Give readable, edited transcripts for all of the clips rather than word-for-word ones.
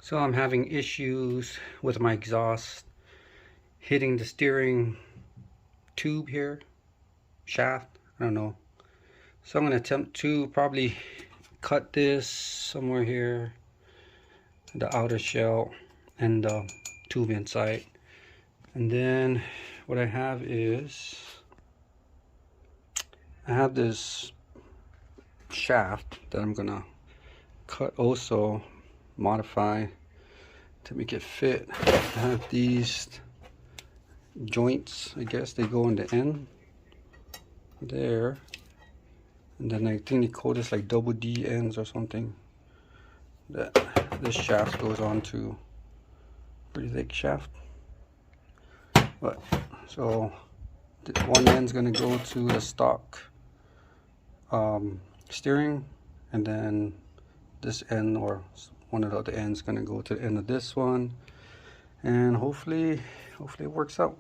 So I'm having issues with my exhaust hitting the steering tube here, shaft, I don't know. So I'm going to attempt to probably cut this somewhere here, the outer shell and the tube inside. And then what I have is, I have this shaft that I'm going to cut also, modify to make it fit. I have these joints, I guess they go in the end there, and then I think they call this like double D ends or something, that this shaft goes on to. Pretty thick shaft, but so one end's gonna go to the stock steering, and then this end or one of the other ends gonna go to the end of this one, and hopefully it works out.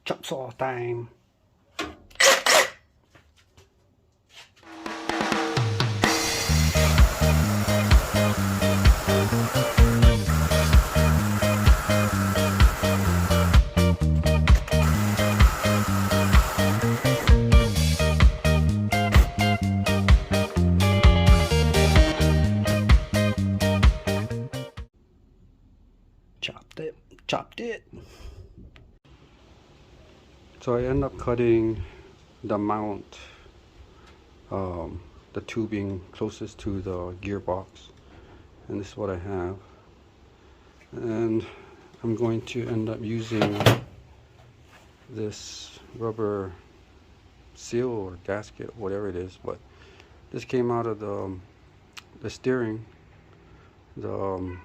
Chop saw time. Chopped it. So I end up cutting the mount, the tubing closest to the gearbox, and this is what I have. And I'm going to end up using this rubber seal or gasket, whatever it is, but this came out of the steering, the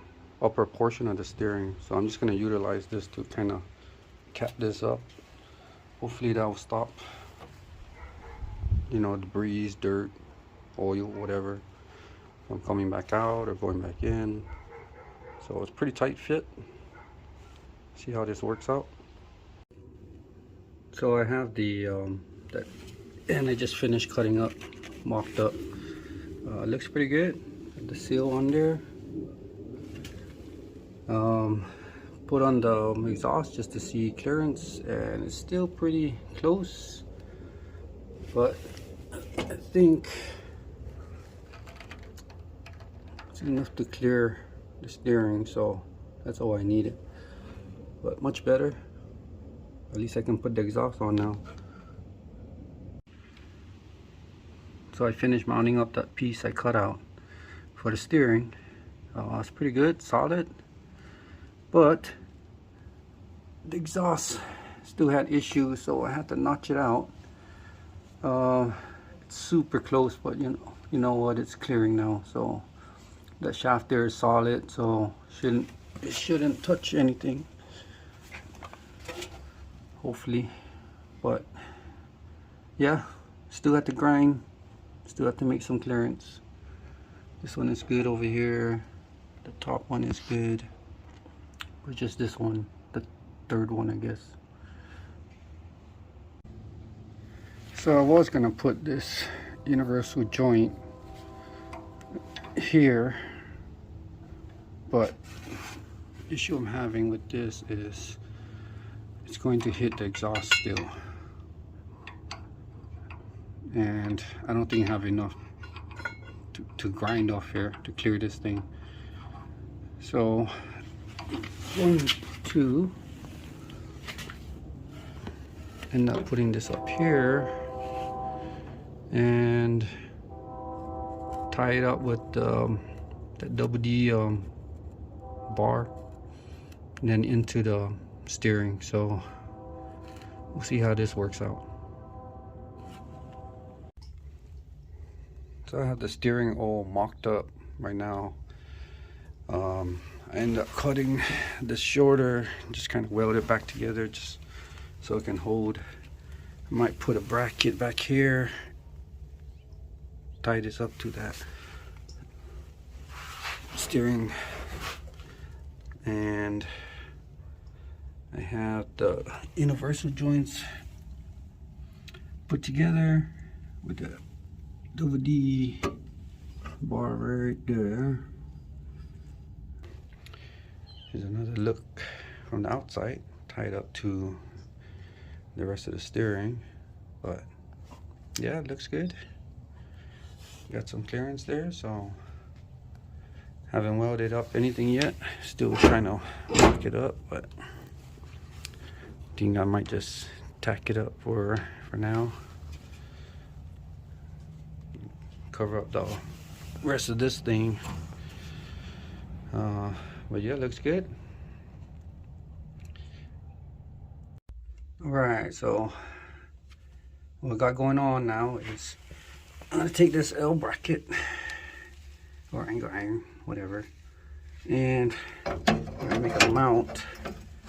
upper portion of the steering. So I'm just going to utilize this to kind of cap this up. Hopefully that will stop, you know, debris, dirt, oil, whatever, from coming back out or going back in. So it's pretty tight fit. See how this works out. So I have the that, and I just finished cutting up, mocked up. Looks pretty good. The seal on there. Put on the exhaust just to see clearance, and it's still pretty close, but I think it's enough to clear the steering, so that's all I needed. But much better. At least I can put the exhaust on now. So I finished mounting up that piece I cut out for the steering. It's pretty good, solid, but the exhaust still had issues, so I had to notch it out. It's super close, but you know what, it's clearing now. So the shaft there is solid, so it shouldn't touch anything, hopefully. But yeah, still have to grind, still have to make some clearance. This one is good over here, the top one is good, but just this one, the third one, I guess. So I was gonna put this universal joint here, but the issue I'm having with this is it's going to hit the exhaust still, and I don't think I have enough to grind off here to clear this thing. So I'm going to end up putting this up here and tie it up with that double D bar, and then into the steering. So we'll see how this works out. So I have the steering all mocked up right now. I end up cutting this shorter, just kind of weld it back together just so it can hold. I might put a bracket back here, tie this up to that steering, and I have the universal joints put together with the double D bar right there. Here's another look from the outside, tied up to the rest of the steering. But yeah, it looks good. Got some clearance there, so haven't welded up anything yet. Still trying to lock it up, but I think I might just tack it up for now. Cover up the rest of this thing. But yeah, looks good. Alright, so what I got going on now is I'm gonna take this L bracket or angle iron, whatever, and I'm gonna make a mount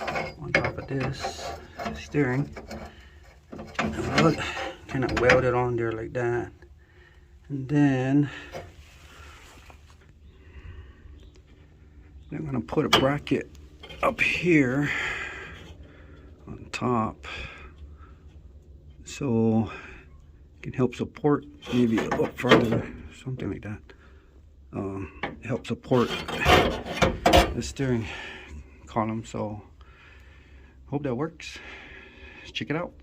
on top of this steering. And look, kind of weld it on there like that, and then I'm gonna put a bracket up here on top, so it can help support maybe up further, something like that. Help support the steering column. So hope that works. Let's check it out.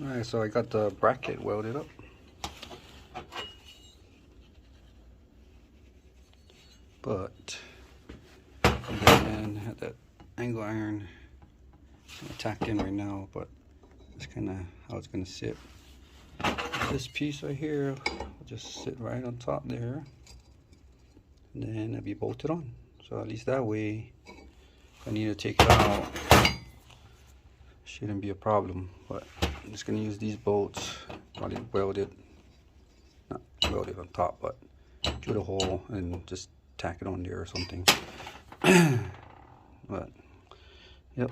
Alright, so I got the bracket welded up. But then had that angle iron tacked in right now, but that's kind of how it's going to sit. This piece right here will just sit right on top there, and then it'll be bolted on. So at least that way, if I need to take it out, shouldn't be a problem. But I'm just going to use these bolts, probably welded, not welded on top, but drill a hole and just tack it on there or something. But yep.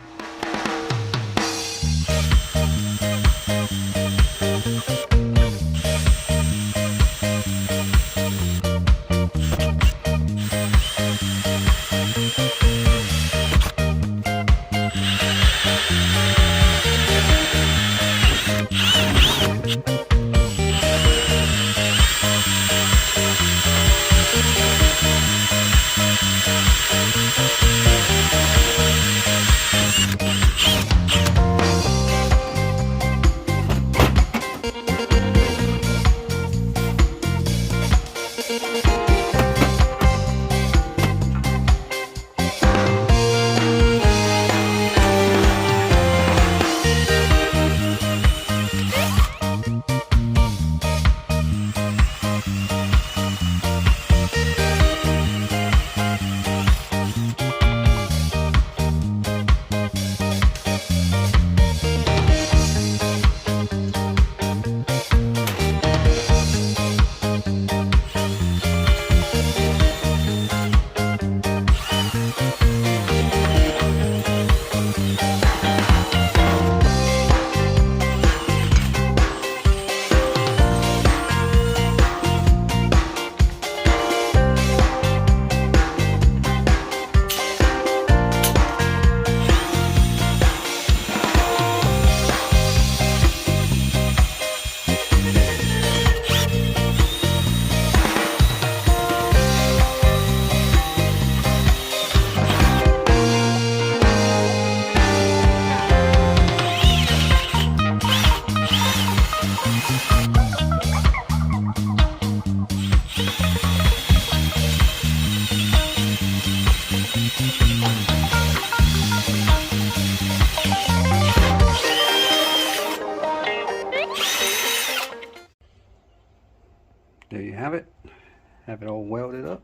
have it all welded up.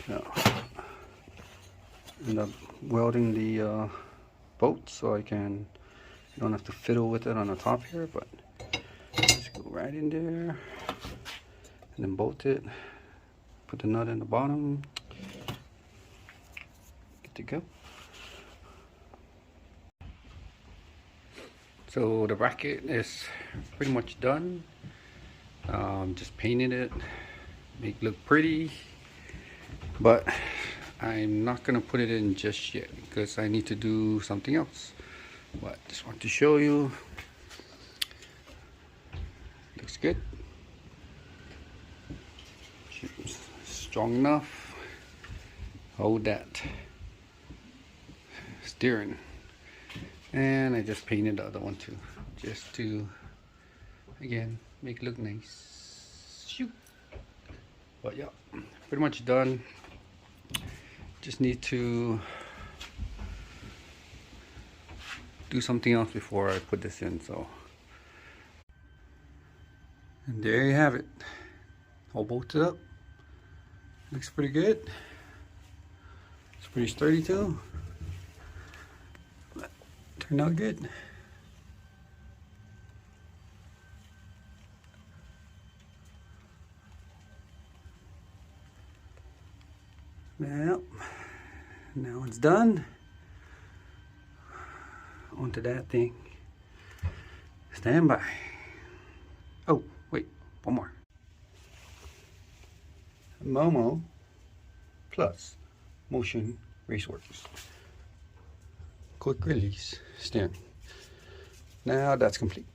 Now, end up welding the bolt so I don't have to fiddle with it on the top here, but just go right in there and then bolt it. Put the nut in the bottom. Good to go. So the bracket is pretty much done. Just painted it, make it look pretty, but I'm not gonna put it in just yet because I need to do something else. But just want to show you. Looks good. Strong enough. Hold that steering. And I just painted the other one too, just to again make it look nice. Shoot. But yeah, pretty much done. Just need to do something else before I put this in. So, and there you have it, all bolted up. Looks pretty good. It's pretty sturdy too. But turned out good. Well, now it's done. Onto that thing. Stand by. Oh, wait, one more. Momo plus Motion Raceworks. Quick release steering. Now that's complete.